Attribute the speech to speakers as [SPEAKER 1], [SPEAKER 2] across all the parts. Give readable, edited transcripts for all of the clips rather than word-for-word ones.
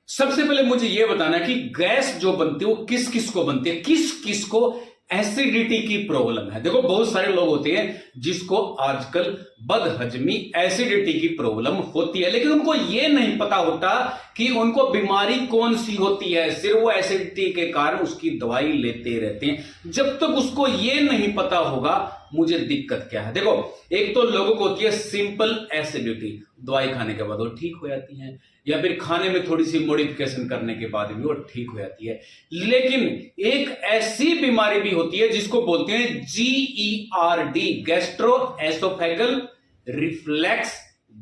[SPEAKER 1] सबसे पहले मुझे यह बताना कि गैस जो बनती है वो किस किस को बनती है, किस किस को एसिडिटी की प्रॉब्लम है। देखो बहुत सारे लोग होते हैं जिसको आजकल बदहजमी एसिडिटी की प्रॉब्लम होती है, लेकिन उनको यह नहीं पता होता कि उनको बीमारी कौन सी होती है। सिर्फ वो एसिडिटी के कारण उसकी दवाई लेते रहते हैं। जब तक उसको यह नहीं पता होगा मुझे दिक्कत क्या है। देखो एक तो लोगों को होती है सिंपल एसिडिटी, दवाई खाने के बाद वो ठीक हो जाती है, या फिर खाने में थोड़ी सी मॉडिफिकेशन करने के बाद भी वो ठीक हो जाती है। लेकिन एक ऐसी बीमारी भी होती है जिसको बोलते हैं GERD, gastro oesophageal reflex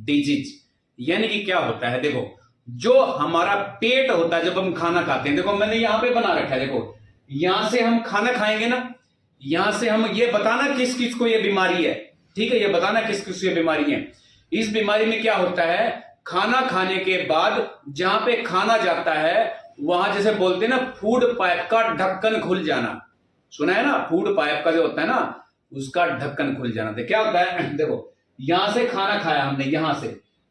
[SPEAKER 1] disease. यानी कि क्या होता है, देखो जो हमारा पेट होता है जब हम खाना खाते हैं, देखो मैंने यहां पे बना रखा है, देखो यहां से हम खाना खाएंगे ना, यहां से हम ये बताना किस किस को ये बीमारी है, ठीक है, ये बताना किस किस को ये बीमारी है। इस बीमारी में क्या होता है, खाना खाने के बाद जहां पे खाना जाता है वहां जैसे बोलते हैं ना फूड पाइप का ढक्कन खुल जाना, सुना है ना, फूड पाइप का जो होता है ना उसका ढक्कन खुल जाना। तो क्या होता है, देखो यहां से खाना खाया हमने, यहां से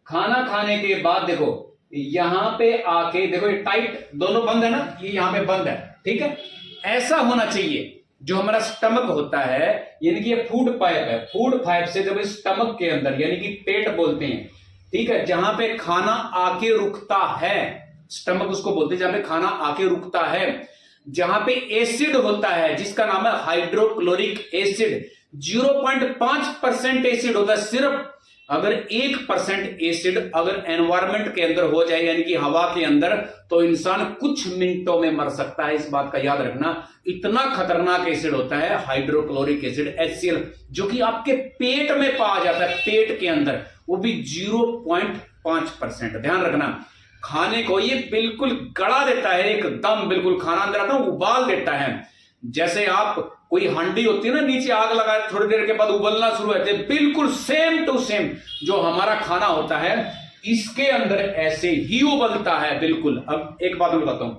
[SPEAKER 1] खाना खाने के बाद देखो यहां पे आके देखो ये टाइट दोनों बंद है ना, ये यहां पे बंद है, ठीक है। ऐसा होना चाहिए जो हमारा स्टमक होता है, यानी कि ये फूड पाइप है, फूड पाइप से जब स्टमक के अंदर यानी कि पेट बोलते हैं, ठीक है, जहां पे खाना आके रुकता है, स्टमक उसको बोलते हैं जहां पे खाना आके रुकता है, जहां पे एसिड होता है जिसका नाम है हाइड्रोक्लोरिक एसिड, 0.5% एसिड होता है सिर्फ। अगर 1% एसिड अगर एनवायरमेंट के अंदर हो जाए यानी कि हवा के अंदर, तो इंसान कुछ मिनटों में मर सकता है। इस बात का याद रखना, इतना खतरनाक एसिड होता है हाइड्रोक्लोरिक एसिड HCl, जो कि आपके पेट में पाया जाता है, पेट के अंदर, वो भी 0.5%। ध्यान रखना, खाने को ये बिल्कुल गड़ा देता है, एकदम बिल्कुल खाना अंदर आता है उबाल देता है। जैसे आप कोई हांडी होती है ना, नीचे आग लगा थोड़ी देर के बाद उबलना शुरू होते हैं, बिल्कुल सेम टू सेम जो हमारा खाना होता है इसके अंदर ऐसे ही उबलता है बिल्कुल। अब एक बात मैं बताता हूं,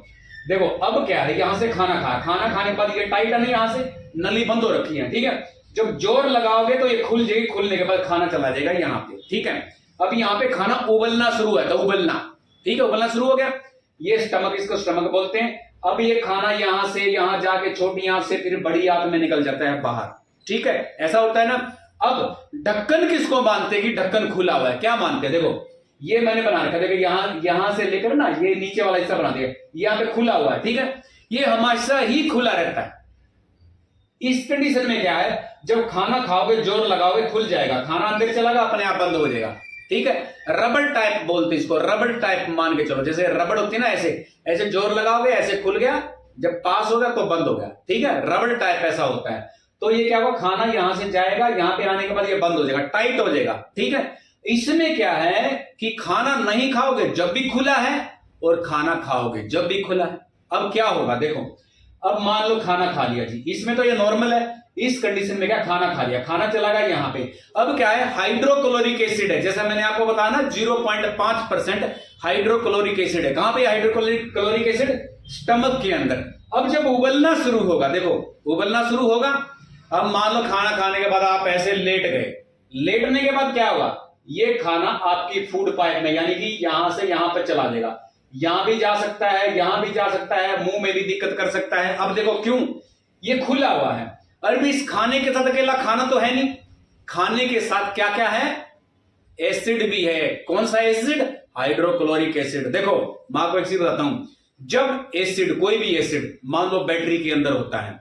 [SPEAKER 1] देखो अब क्या है, यहां से खाना खाया, खाना खाने के बाद ये टाइट है नहीं, यहां से नली बंद हो रखी है, ठीक है। जब जोर लगाओगे तो ये खुल जाएगी, खुलने के बाद खाना चला जाएगा यहां पे, ठीक है। अब यहां पे खाना उबलना शुरू है, तो उबलना, ठीक है, उबलना शुरू हो गया, ये स्टमक, इसको स्टमक बोलते हैं। अब ये खाना यहां से यहां जाके छोटी आंत से फिर बड़ी आंत में निकल जाता है बाहर, ठीक है, ऐसा होता है ना। अब ढक्कन किसको मानते हैं कि ढक्कन खुला हुआ है, क्या मानते हैं, देखो ये मैंने बना रखा है, देखो यहां से लेकर ना ये नीचे वाला हिस्सा बना दिया, यहां पे खुला हुआ है, ठीक है, ये हमेशा ही खुला रहता है। इस कंडीशन में क्या है, जब खाना खाओगे जोर लगाओगे खुल जाएगा, खाना अंदर चलागा अपने आप बंद हो जाएगा, ठीक है। रबड़ टाइप बोलते हैं इसको, रबड़ टाइप मान के चलो, जैसे रबड़ होती है ना, ऐसे ऐसे जोर लगाओगे ऐसे खुल गया, जब पास हो गया तो बंद हो गया, ठीक है, रबड़ टाइप ऐसा होता है। तो ये क्या होगा, खाना यहां से जाएगा, यहां पे आने के बाद ये बंद हो जाएगा, टाइट हो जाएगा, ठीक है। इसमें क्या है कि खाना नहीं खाओगे जब भी खुला है, और खाना खाओगे जब भी खुला है। अब क्या होगा, देखो अब मान लो खाना खा लिया जी, इसमें तो ये नॉर्मल है, इस कंडीशन में क्या खाना खा लिया, खाना चला गया यहां पे। अब क्या है, हाइड्रोक्लोरिक एसिड है, जैसा मैंने आपको बताया ना 0.5% हाइड्रोक्लोरिक एसिड है। कहां पे हाइड्रोक्लोरिक एसिड, स्टमक के अंदर। अब जब उबलना शुरू होगा, देखो उबलना शुरू होगा, अब मान लो खाना खाने के बाद आप ऐसे लेट गए, लेटने के बाद क्या होगा, ये खाना आपकी फूड पाइप में यानी कि यहां से यहां पर चला जाएगा, यहां भी जा सकता है, यहां भी जा सकता है, मुंह में भी दिक्कत कर सकता है। अब देखो क्यों, ये खुला हुआ है। अरे इस खाने के साथ अकेला खाना तो है नहीं, खाने के साथ क्या क्या है, एसिड भी है। कौन सा एसिड, हाइड्रोक्लोरिक एसिड। देखो मैं आपको एक चीज बताता हूं, जब एसिड, कोई भी एसिड मान लो बैटरी के अंदर होता है,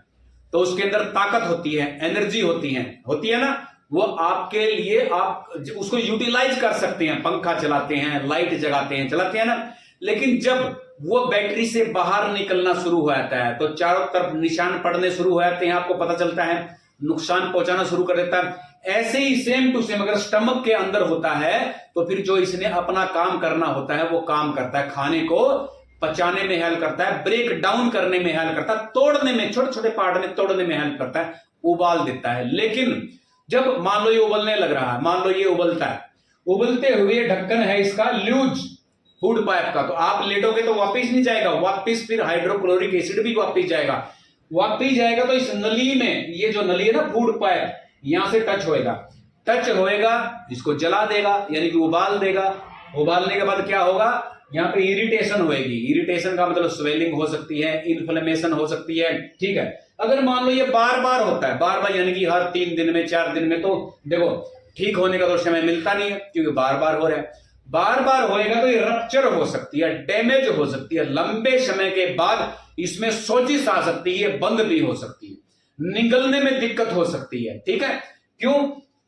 [SPEAKER 1] तो उसके अंदर ताकत होती है, एनर्जी होती है ना, वो आपके लिए आप उसको यूटिलाइज कर सकते हैं, पंखा चलाते हैं, लाइट जगाते हैं, चलाते हैं ना। लेकिन जब वो बैटरी से बाहर निकलना शुरू हो जाता है तो चारों तरफ निशान पड़ने शुरू हो जाते हैं, आपको पता चलता है, नुकसान पहुंचाना शुरू कर देता है। ऐसे ही सेम टू सेम अगर स्टमक के अंदर होता है तो फिर जो इसने अपना काम करना होता है वो काम करता है, खाने को पचाने में हेल्प करता है, ब्रेक डाउन करने में हेल्प करता है, तोड़ने में, छोटे छोटे पार्ट में तोड़ने में हेल्प करता है, उबाल देता है। लेकिन जब मान लो ये उबलने लग रहा है, मान लो ये उबलता है, उबलते हुए ढक्कन है इसका लूज फूड पाइप का, तो आप लेटोगे तो वापिस नहीं जाएगा, वापिस फिर हाइड्रोक्लोरिक एसिड भी वापिस जाएगा, तो इस नली में, ये जो नली है ना फूड पाइप, यहां से टच होएगा, इसको जला देगा यानी कि उबाल देगा। उबालने के बाद क्या होगा, यहाँ पे इरिटेशन होगी। इरिटेशन का मतलब स्वेलिंग हो सकती है, इन्फ्लेमेशन हो सकती है, ठीक है। अगर मान लो ये बार बार होता है, बार बार यानी कि हर 3 दिन में 4 दिन में, तो देखो ठीक होने का तो समय मिलता नहीं है क्योंकि बार बार हो रहा है। बार बार होएगा तो ये रप्चर हो सकती है, डैमेज हो सकती है, लंबे समय के बाद इसमें सोजिश आ सकती है, बंद भी हो सकती है, निगलने में दिक्कत हो सकती है, ठीक है। क्यों?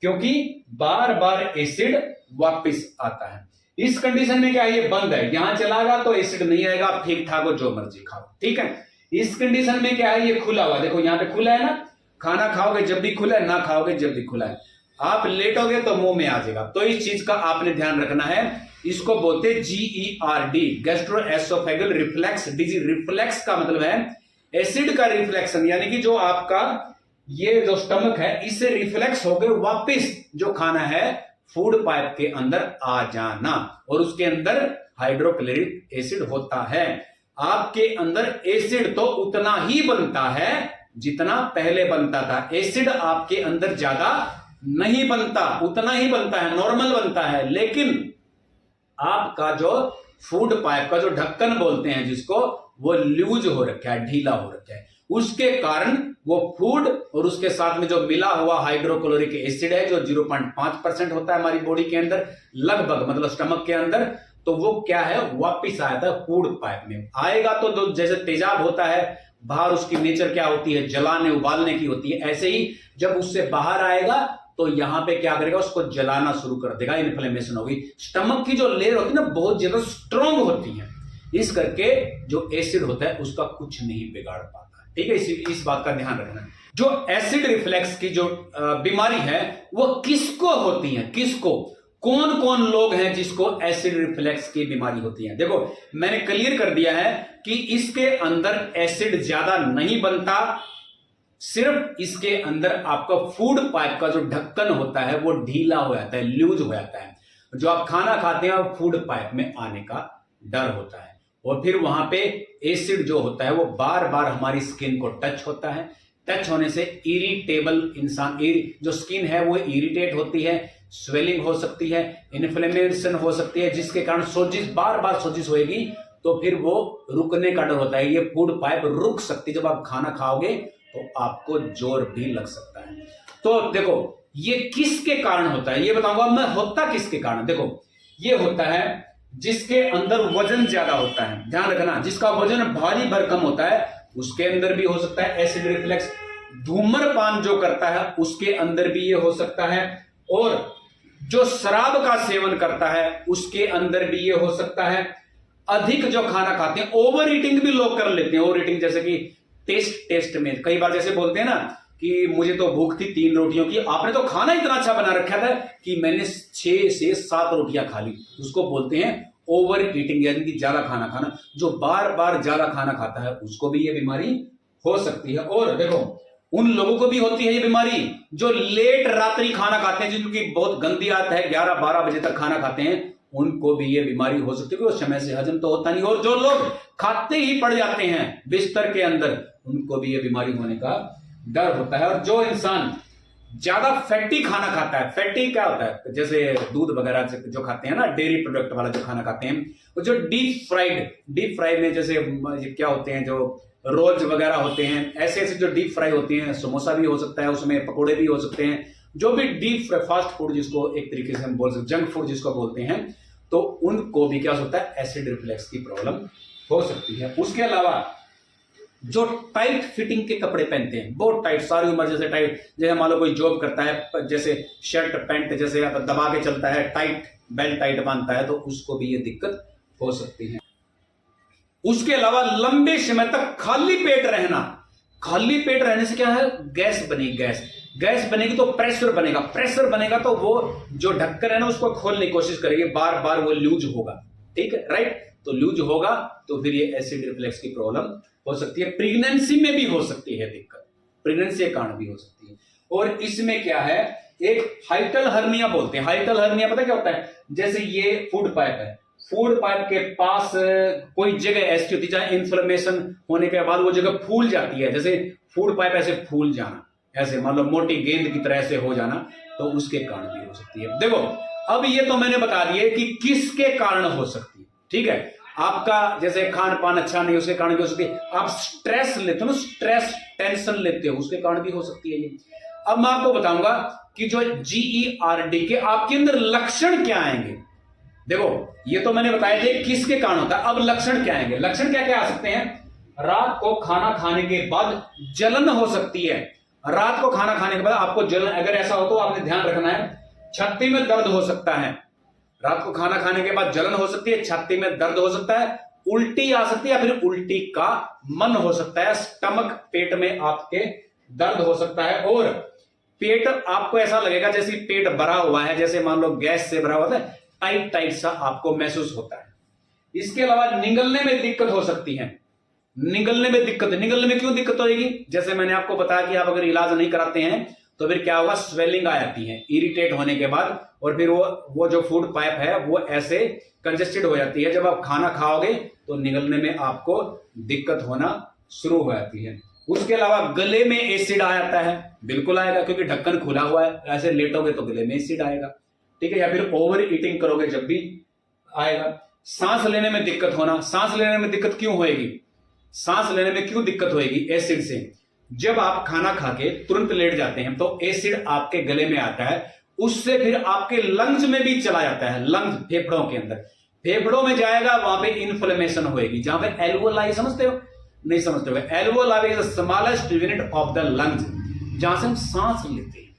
[SPEAKER 1] क्योंकि बार बार एसिड वापस आता है। इस कंडीशन में क्या है, ये बंद है, यहां चलागा तो एसिड नहीं आएगा, आप ठीक ठाक हो जो मर्जी खाओ, ठीक है। इस कंडीशन में क्या है, ये खुला हुआ, देखो यहां पे खुला है ना, खाना खाओगे जब भी खुला है, ना खाओगे जब भी खुला है, आप लेटोगे तो मुंह में आ जाएगा। तो इस चीज का आपने ध्यान रखना है। इसको बोलते हैं GERD, gastroesophageal reflex disease. Reflex का मतलब है एसिड का रिफ्लेक्शन, यानी कि जो आपका ये जो स्टमक है इससे रिफ्लेक्स होकर वापस जो खाना है फूड पाइप के अंदर आ जाना, और उसके अंदर हाइड्रोक्लोरिक एसिड होता है। आपके अंदर एसिड तो उतना ही बनता है जितना पहले बनता था, एसिड आपके अंदर ज्यादा नहीं बनता, उतना ही बनता है, नॉर्मल बनता है। लेकिन आपका जो फूड पाइप का जो ढक्कन बोलते हैं जिसको, वो लूज हो रखा है, ढीला हो रखा है, उसके कारण वो फूड और उसके साथ में जो मिला हुआ हाइड्रोक्लोरिक एसिड है जो 0.5% होता है हमारी बॉडी के अंदर लगभग, मतलब स्टमक के अंदर, तो वो क्या है वापिस आया था फूड पाइप में। आएगा तो जैसे तेजाब होता है बाहर, उसकी नेचर क्या होती है, जलाने उबालने की होती है, ऐसे ही जब उससे बाहर आएगा तो यहां पे क्या करेगा, उसको जलाना शुरू कर देगा, इन्फ्लेमेशन होगी। स्टमक की जो लेयर होती है ना बहुत ज्यादा स्ट्रांग होती है, इस करके जो एसिड होता है उसका कुछ नहीं बिगाड़ पाता, ठीक है। इस बात का ध्यान रखना। जो एसिड रिफ्लेक्स की जो बीमारी है वो किसको होती है, किसको, कौन कौन लोग हैं जिसको एसिड रिफ्लेक्स की बीमारी होती है। देखो मैंने क्लियर कर दिया है कि इसके अंदर एसिड ज्यादा नहीं बनता, सिर्फ इसके अंदर आपका फूड पाइप का जो ढक्कन होता है वो ढीला हो जाता है, लूज हो जाता है। जो आप खाना खाते हैं फूड पाइप में आने का डर होता है, और फिर वहां पे एसिड जो होता है वो बार बार हमारी स्किन को टच होता है। टच होने से इरिटेबल इंसान, जो स्किन है वो इरिटेट होती है, स्वेलिंग हो सकती है, इन्फ्लेमेशन हो सकती है, जिसके कारण सोजिश, बार बार सोजिश होगी, तो फिर वो रुकने का डर होता है। ये फूड पाइप रुक सकती है, जब आप खाना खाओगे तो आपको जोर भी लग सकता है। तो देखो ये किसके कारण होता है ये बताऊंगा मैं, होता किसके कारण। देखो ये होता है जिसके अंदर वजन ज्यादा होता है, ध्यान रखना, जिसका वजन भारी भरकम होता है उसके अंदर भी हो सकता है एसिड रिफ्लेक्स। धूम्रपान जो करता है उसके अंदर भी ये हो सकता है, और जो शराब का सेवन करता है उसके अंदर भी ये हो सकता है। अधिक जो खाना खाते हैं, ओवर ईटिंग भी लोग कर लेते हैं। ओवर ईटिंग जैसे कि टेस्ट में कई बार जैसे बोलते हैं ना कि मुझे तो भूख थी 3 रोटियों की, आपने तो खाना इतना अच्छा बना रखा था कि मैंने 6 से 7 रोटियां खा ली, उसको बोलते हैं ओवर ईटिंग, यानी कि ज्यादा खाना खाना। जो बार बार ज्यादा खाना खाता है उसको भी ये बीमारी हो सकती है। और देखो उन लोगों को भी होती है ये बीमारी जो लेट रात्रि खाना खाते हैं, जिनकी बहुत गंदी आदत है 11-12 बजे तक खाना खाते हैं, उनको भी ये बीमारी हो सकती है, क्योंकि समय से हजम तो होता नहीं। और जो लोग खाते ही पड़ जाते हैं बिस्तर के अंदर, उनको भी ये बीमारी होने का डर होता है। और जो इंसान ज्यादा फैटी खाना खाता है, फैटी क्या होता है, जैसे दूध वगैरह जो खाते हैं ना, डेयरी प्रोडक्ट वाला जो खाना खाते हैं, वो जो डीप फ्राई में जैसे क्या होते हैं, जो रोल्स वगैरह होते हैं, ऐसे ऐसे जो डीप फ्राई होती हैं, समोसा भी हो सकता है उसमें, पकोड़े भी हो सकते हैं, जो भी डीप फास्ट फूड जिसको एक तरीके से हम बोल सकते, जंक फूड जिसको बोलते हैं, तो उनको भी क्या हो सकता है, एसिड रिफ्लेक्स की प्रॉब्लम हो सकती है। उसके अलावा जो टाइट फिटिंग के कपड़े पहनते हैं, बहुत टाइट, सारी उम्र जैसे टाइट, जैसे मान लो कोई जॉब करता है, जैसे शर्ट पैंट जैसे दबा के चलता है, टाइट बेल्ट टाइट बांधता है, तो उसको भी ये दिक्कत हो सकती है। उसके अलावा लंबे समय तक खाली पेट रहना, खाली पेट रहने से क्या है, गैस बनेगी, गैस बनेगी तो प्रेशर बनेगा तो वो जो ढक्कन है ना उसको खोलने की कोशिश करेगी, बार बार वो लूज होगा, ठीक है, राइट। तो लूज होगा तो फिर ये एसिड रिफ्लेक्स की प्रॉब्लम हो सकती है। प्रेगनेंसी में भी हो सकती है दिक्कत, प्रेगनेंसी के कारण भी हो सकती है। और इसमें क्या है, एक हाइटल हर्निया बोलते हैं। हाइटल हर्निया पता क्या होता है, जैसे ये फूड पाइप है, फूड पाइप के पास कोई जगह ऐसी होती है जहां इन्फ्लेमेशन होने के बाद वो जगह फूल जाती है, जैसे फूड पाइप ऐसे फूल जाना, ऐसे मान लो मोटी गेंद की तरह से हो जाना, तो उसके कारण भी हो सकती है। देखो अब ये तो मैंने बता दिया कि किसके कारण हो सकती है, ठीक है। आपका जैसे खान पान अच्छा नहीं, उसके कारण भी हो सकती है। आप स्ट्रेस लेते हो ना, स्ट्रेस टेंशन लेते हो, उसके कारण भी हो सकती है ये। अब मैं आपको बताऊंगा कि जो GERD के आपके अंदर लक्षण क्या आएंगे। देखो ये तो मैंने बताया थे किसके कारण होता है, अब लक्षण क्या आएंगे। लक्षण क्या क्या आ सकते हैं। रात को खाना खाने के बाद जलन हो सकती है। रात को खाना खाने के बाद आपको जलन, अगर ऐसा हो तो आपने ध्यान रखना है। छाती में दर्द हो सकता है, रात को खाना खाने के बाद जलन हो सकती है, छाती में दर्द हो सकता है, उल्टी आ सकती है या फिर उल्टी का मन हो सकता है, स्टमक पेट में आपके दर्द हो सकता है, और पेट आपको ऐसा लगेगा जैसे पेट भरा हुआ है, जैसे मान लो गैस से भरा हुआ है, टाइट टाइट सा आपको महसूस होता है। इसके अलावा निगलने में दिक्कत हो सकती है। निगलने में दिक्कत, निगलने में क्यों दिक्कत होगी, जैसे मैंने आपको बताया कि आप अगर इलाज नहीं कराते हैं तो फिर क्या होगा, स्वेलिंग आ जाती है इरिटेट होने के बाद, और फिर वो जो फूड पाइप है वो ऐसे कंजेस्टेड हो जाती है। जब आप खाना खाओगे तो निगलने में आपको दिक्कत होना शुरू हो जाती है। उसके अलावा गले में एसिड आ जाता है, बिल्कुल आएगा क्योंकि ढक्कन खुला हुआ है, ऐसे लेटोगे तो गले में एसिड आएगा, ठीक है, या फिर ओवर ईटिंग करोगे जब भी आएगा। सांस लेने में दिक्कत होना, सांस लेने में दिक्कत क्यों होएगी, सांस लेने में क्यों दिक्कत होएगी, एसिड से। जब आप खाना खा के तुरंत लेट जाते हैं तो एसिड आपके गले में आता है, उससे फिर आपके लंग्स में भी चला जाता है, लंग्स फेफड़ों के अंदर, फेफड़ों में जाएगा, वहां पे इन्फ्लेमेशन होएगी। जहां पे एल्वोलाई समझते हो, नहीं समझते हो, alveoli is the smallest unit of the lungs, जहां से हम सांस लेते हैं,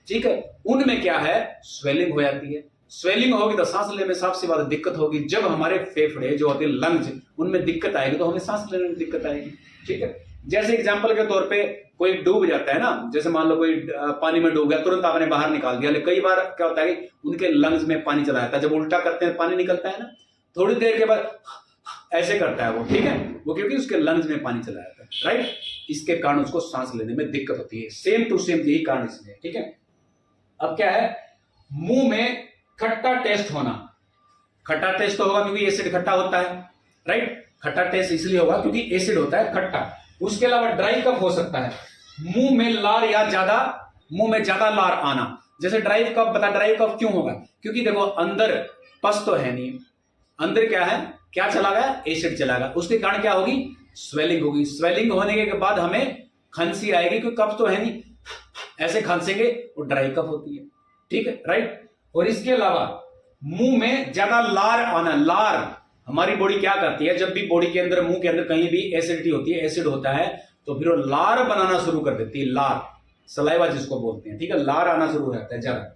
[SPEAKER 1] ठीक है, उनमें क्या है, स्वेलिंग हो जाती है। स्वेलिंग होगी तो सांस लेने में सबसे ज्यादा दिक्कत होगी। जब हमारे फेफड़े जो होते हैं लंग्स, उनमें दिक्कत आएगी तो हमें सांस लेने में दिक्कत आएगी, ठीक है। जैसे एग्जांपल के तौर पे कोई डूब जाता है ना, जैसे मान लो कोई पानी में डूब गया, तुरंत आपने बाहर निकाल दिया, लेकिन कई बार क्या होता है कि उनके लंग्स में पानी चला जाता है, जब उल्टा करते हैं पानी निकलता है ना, थोड़ी देर के बाद ऐसे करता है वो, ठीक है, वो क्योंकि उसके लंग्स में पानी चला जाता है, राइट, इसके कारण उसको सांस लेने में दिक्कत होती है। सेम टू सेम यही कारण इसमें, ठीक है। अब क्या है, मुंह में खट्टा टेस्ट होना, खट्टा टेस्ट तो होगा क्योंकि एसिड खट्टा होता है, राइट, खट्टा टेस्ट इसलिए होगा क्योंकि एसिड होता है खट्टा। उसके अलावा ड्राई कफ हो सकता है, मुंह में लार या ज्यादा, मुंह में ज्यादा लार आना। जैसे ड्राई कफ, बता ड्राई कफ क्यों होगा, क्योंकि देखो अंदर पस तो है नहीं, अंदर क्या है, क्या चला गया, एसिड चला गया, उसके कारण क्या होगी, स्वेलिंग होगी। स्वेलिंग होने के बाद हमें खांसी आएगी क्योंकि कफ तो है नहीं, ऐसे खांसेंगे वो ड्राई कफ होती है, ठीक है, राइट। और इसके अलावा मुंह में ज्यादा लार आना, लार हमारी बॉडी क्या करती है, जब भी बॉडी के अंदर, मुंह के अंदर कहीं भी एसिडिटी होती है, एसिड होता है, तो फिर वो लार बनाना शुरू कर देती है, लार, सलाइवा जिसको बोलते हैं, ठीक है, लार आना शुरू हो जाता है ज्यादा।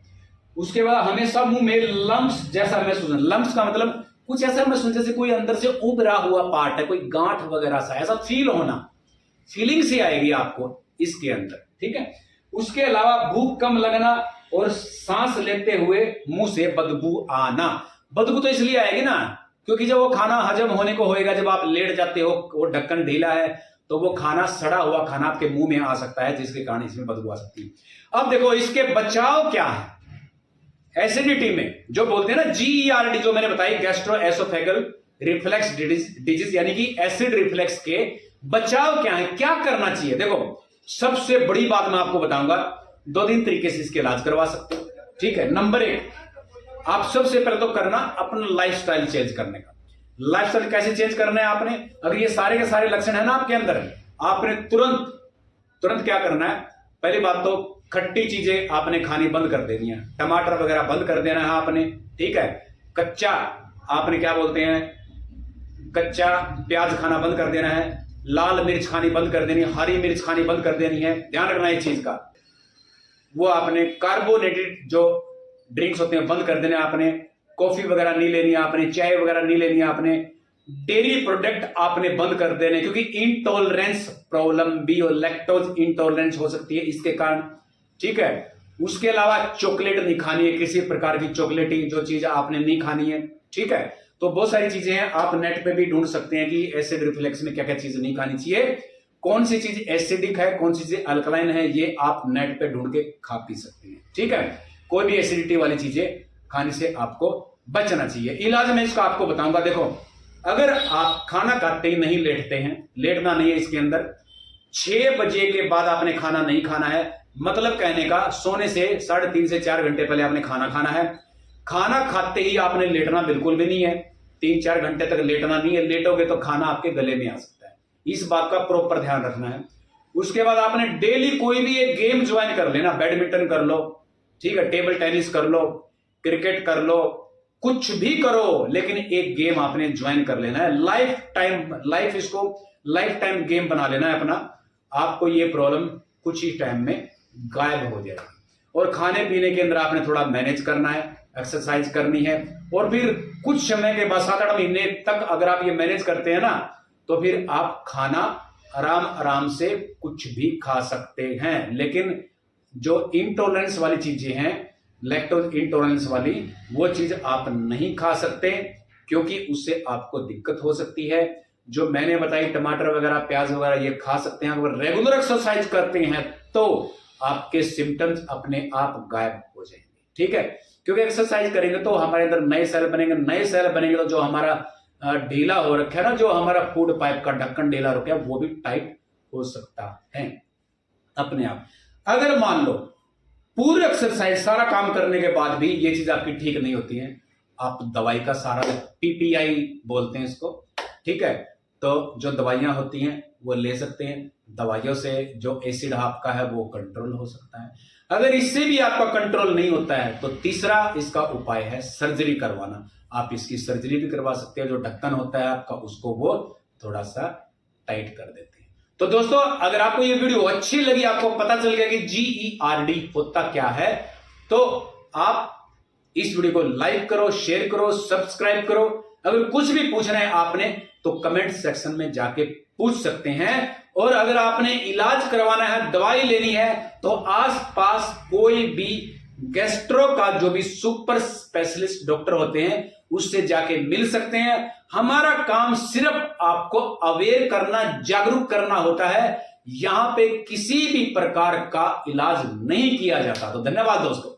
[SPEAKER 1] उसके बाद हमेशा मुंह में लम्प्स जैसा महसूस, लम्प्स का मतलब कुछ ऐसा महसूस जैसे कोई अंदर से उभरा हुआ पार्ट है, कोई गांठ वगैरह सा, ऐसा फील होना, फीलिंग सी आएगी आपको इसके अंदर, ठीक है। उसके अलावा भूख कम लगना और सांस लेते हुए मुंह से बदबू आना। बदबू तो इसलिए आएगी ना क्योंकि जब वो खाना हजम होने को होएगा, जब आप लेट जाते हो, वो ढक्कन ढीला है, तो वो खाना, सड़ा हुआ खाना आपके मुंह में आ सकता है, जिसके कारण इसमें बदबू आ सकती है। अब देखो इसके बचाव क्या है, एसिडिटी में जो बोलते हैं ना GERD, जो मैंने बताई, गैस्ट्रोएसोफेगल रिफ्लेक्स डिजीज, यानी कि एसिड रिफ्लेक्स के बचाव क्या है, क्या करना चाहिए। देखो सबसे बड़ी बात मैं आपको बताऊंगा, 2-3 तरीके से इसके इलाज करवा सकते हो, ठीक है। नंबर 1, आप सबसे पहले तो करना अपना लाइफस्टाइल चेंज करने का। लाइफस्टाइल कैसे चेंज करना है आपने, अगर ये सारे के सारे लक्षण है ना आपके अंदर, आपने तुरंत क्या करना है, पहली बात तो खट्टी चीजें आपने खानी बंद कर देनी है, टमाटर वगैरह बंद कर देना है आपने, ठीक है। कच्चा, आपने क्या बोलते हैं, कच्चा प्याज खाना बंद कर देना है, लाल मिर्च खानी बंद कर देनी है, हरी मिर्च खानी बंद कर देनी है, ध्यान रखना इस चीज का। वो आपने कार्बोनेटेड जो ड्रिंक्स होते हैं बंद कर देने आपने, कॉफी वगैरह नहीं लेनी है आपने, चाय वगैरह नहीं लेनी है आपने, डेयरी प्रोडक्ट आपने बंद कर देने, क्योंकि इंटॉलरेंस प्रॉब्लम भी, और लैक्टोज इंटॉलरेंस हो सकती है इसके कारण, ठीक है। उसके अलावा चॉकलेट नहीं खानी है, किसी प्रकार की चॉकलेटी जो चीज आपने नहीं खानी है, ठीक है। तो बहुत सारी चीजें हैं, आप नेट पे भी ढूंढ सकते हैं कि एसिड रिफ्लेक्स में क्या क्या चीज नहीं खानी चाहिए, कौन सी चीज एसिडिक है, कौन सी चीज अल्कलाइन है, ये आप नेट पे ढूंढ के खा पी सकते हैं, ठीक है। कोई भी एसिडिटी वाली चीजें खाने से आपको बचना चाहिए। इलाज में इसका आपको बताऊंगा, देखो अगर आप खाना खाते ही नहीं लेटते हैं, लेटना नहीं है इसके अंदर, 6 बजे के बाद आपने खाना नहीं खाना है, मतलब कहने का सोने से 3.5 से 4 घंटे पहले आपने खाना खाना है। खाना खाते ही आपने लेटना बिल्कुल भी नहीं है, 3-4 घंटे तक लेटना नहीं है, लेटोगे तो खाना आपके गले में आ सकता है। इस बात का प्रॉपर ध्यान रखना है। उसके बाद आपने डेली कोई भी एक गेम ज्वाइन कर लेना, बैडमिंटन कर लो, ठीक है, टेबल टेनिस कर लो, क्रिकेट कर लो, कुछ भी करो, लेकिन एक गेम आपने ज्वाइन कर लेना है। इसको लाइफ टाइम गेम बना लेना है अपना। आपको ये प्रॉब्लम कुछ ही टाइम में गायब हो जाएगी। और खाने पीने के अंदर आपने थोड़ा मैनेज करना है, एक्सरसाइज करनी है, और फिर कुछ समय के बाद 7-8 महीने तक अगर आप ये मैनेज करते हैं ना, तो फिर आप खाना आराम से कुछ भी खा सकते हैं। लेकिन जो इंटॉलरेंस वाली चीजें हैं, लैक्टोज इंटॉलरेंस वाली, वो चीज आप नहीं खा सकते, क्योंकि उससे आपको दिक्कत हो सकती है। जो मैंने बताई, टमाटर वगैरह, प्याज वगैरह, ये खा सकते हैं। अगर रेगुलर एक्सरसाइज करते हैं तो आपके सिम्टम्स अपने आप गायब हो जाएंगे, ठीक है। क्योंकि एक्सरसाइज करेंगे तो हमारे अंदर नए सेल बनेंगे, नए सेल बनेंगे तो जो हमारा ढीला हो रखा है ना, जो हमारा फूड पाइप का ढक्कन ढीला रखा है, वो भी टाइट हो सकता है अपने आप। अगर मान लो पूरी एक्सरसाइज, सारा काम करने के बाद भी ये चीज आपकी ठीक नहीं होती है, आप दवाई का सारा, पीपीआई बोलते हैं इसको, ठीक है, तो जो दवाइयां होती हैं वो ले सकते हैं। दवाइयों से जो एसिड आपका है वो कंट्रोल हो सकता है। अगर इससे भी आपका कंट्रोल नहीं होता है तो तीसरा इसका उपाय है सर्जरी करवाना। आप इसकी सर्जरी भी करवा सकते हैं। जो ढक्कन होता है आपका, उसको वो थोड़ा सा टाइट कर देते हैं। तो दोस्तों, अगर आपको ये वीडियो अच्छी लगी, आपको पता चल गया कि GERD होता क्या है, तो आप इस वीडियो को लाइक करो, शेयर करो, सब्सक्राइब करो। अगर कुछ भी पूछना है आपने तो कमेंट सेक्शन में जाके पूछ सकते हैं। और अगर आपने इलाज करवाना है, दवाई लेनी है, तो आसपास कोई भी गैस्ट्रो का जो भी सुपर स्पेशलिस्ट डॉक्टर होते हैं, उससे जाके मिल सकते हैं। हमारा काम सिर्फ आपको अवेयर करना, जागरूक करना होता है। यहां पे किसी भी प्रकार का इलाज नहीं किया जाता। तो धन्यवाद दोस्तों।